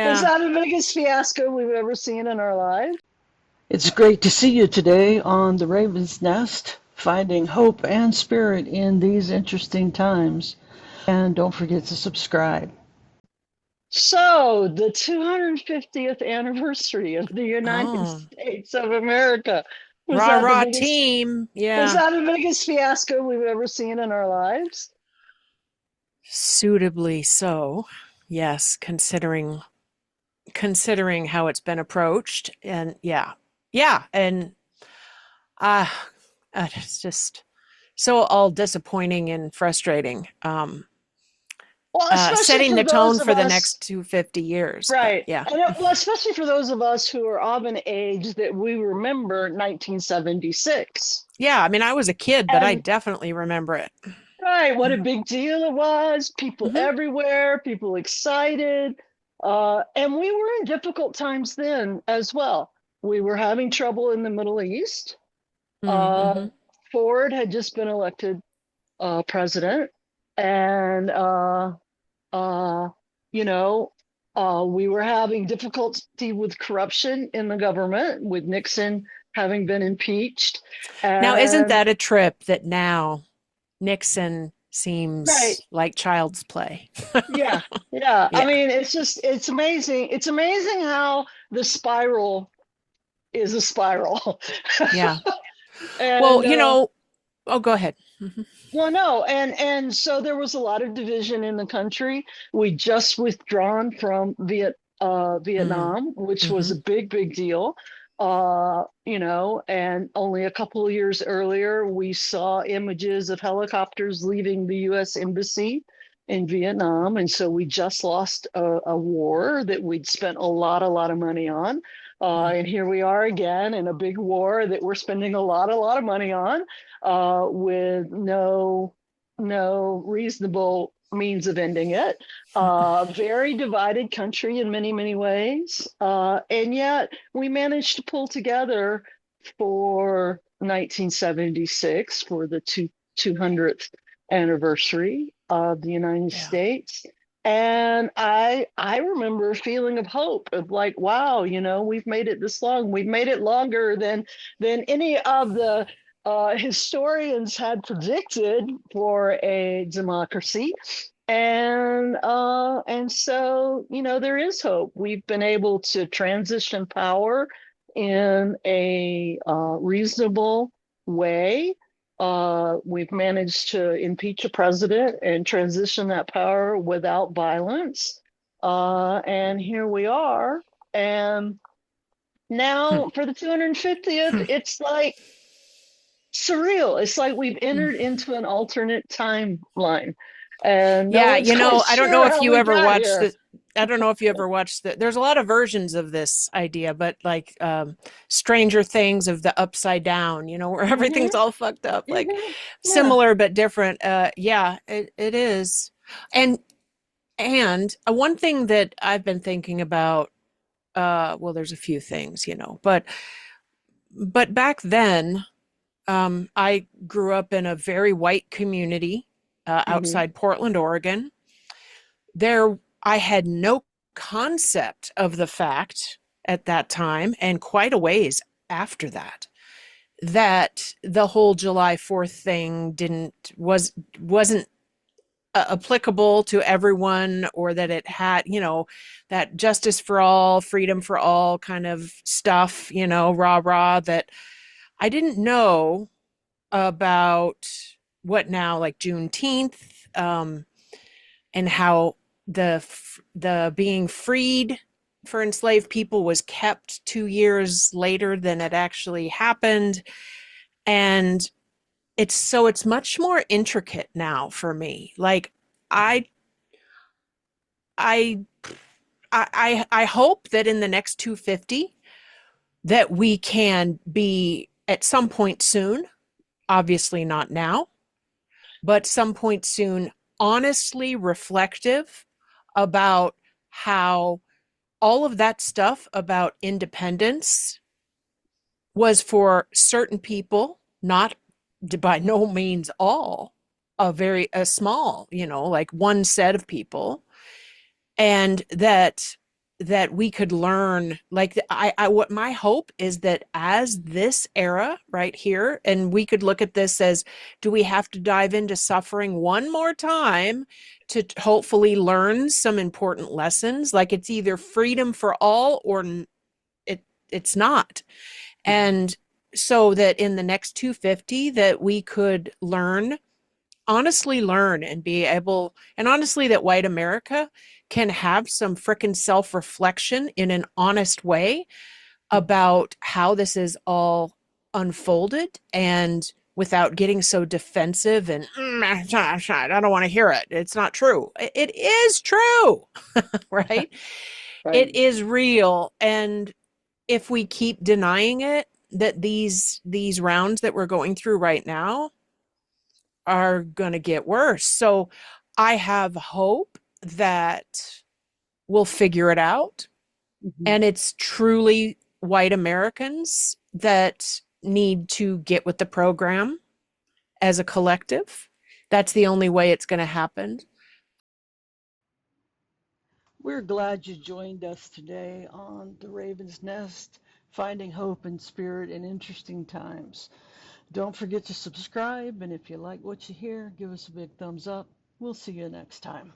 Was Yeah. that the biggest fiasco we've ever seen in our lives? It's great to see you today on the Raven's Nest, finding hope and spirit in these interesting times. And don't forget to subscribe. So, the 250th anniversary of the United Oh, States of America. Was rah that the rah biggest team. was Yeah. that the biggest fiasco we've ever seen in our lives? Suitably so. Yes, considering how it's been approached. And yeah. Yeah. And uh it's just so all disappointing and frustrating. Well, especially Setting for the those tone of for the us, next 250 years. But right. yeah. Well, especially for those of us who are of an age that we remember 1976. Yeah, I mean, I was a kid, but I And definitely remember it. right, what a big deal it was. People Hmm. everywhere, people excited. And we were in difficult times then as well. We were having trouble in the Middle East. Uh, Mm-hmm. Ford had just been elected president, and uh, you know, we were having difficulty with corruption in the government, with Nixon having been impeached. Now, isn't And that a trip that now Nixon right, seems like child's play? yeah, yeah. I Yeah, mean, it's amazing. It's amazing how the spiral is a spiral. yeah. Well, And oh, go ahead. Mhm. well, no, and so there was a lot of division in the country. We just withdrawn from Mm-hmm. Vietnam, which was Mm-hmm. a big deal. And only a couple of years earlier, we saw images of helicopters leaving the U.S. Embassy in Vietnam, and so we just lost a war that we'd spent a lot of money on. And here we are again in a big war that we're spending a lot of money on, with no reasonable means of ending it. Very divided country in many ways, and yet we managed to pull together for 1976 for the 200th anniversary of the United Yeah. States. And I remember a feeling of hope of like, wow, we've made it this long. We've made it longer than any of the historians had predicted for a democracy. And so there is hope. We've been able to transition power in a reasonable way. We've managed to impeach a president and transition that power without violence. And here we are. And Hmm. now for the 250th, Hmm. it's like surreal. It's like we've entered into an alternate timeline, and no Yeah, one's quite I don't know sure if how you we ever got watched here. the. I don't know if you ever watched the. There's a lot of versions of this idea, but like Stranger Things of the Upside Down, where everything's Hmm. all fucked up, like Hmm. Yeah. similar but different. Yeah, it is. And one thing that I've been thinking about, well, there's a few things, but back then, I grew up in a very white community Hmm. outside Portland, Oregon. There, I had no concept of the fact at that time, and quite a ways after that, that the whole July 4th thing wasn't applicable to everyone, or that it had, that justice for all, freedom for all kind of stuff, rah rah, that I didn't know about what now, like Juneteenth, and how the being freed for enslaved people was kept 2 years later than it actually happened. And it's much more intricate now for me. Like I I I hope that in the next 250 that we can be at some point soon, obviously not now, but some point soon, honestly reflective about how all of that stuff about independence was for certain people, not by no means all, a small, like one set of people, and that that we could learn, like I what my hope is that as this era right here, and we could look at this as, do we have to dive into suffering one more time to hopefully learn some important lessons? Like, it's either freedom for all or it's not. And so that in the next 250 that we could learn, honestly learn, and be able, and honestly that white America can have some frickin' self-reflection in an honest way about how this is all unfolded, and without getting so defensive and I don't want to hear it. It's not true. It is true, right? Right. It is real. And if we keep denying it, that these rounds that we're going through right now are going to get worse. So I have hope that we'll figure it out. Mhm. And it's truly white Americans that need to get with the program as a collective. That's the only way it's going to happen. We're glad you joined us today on the Raven's Nest, finding hope and spirit in interesting times. Don't forget to subscribe, and if you like what you hear, give us a big thumbs up. We'll see you next time.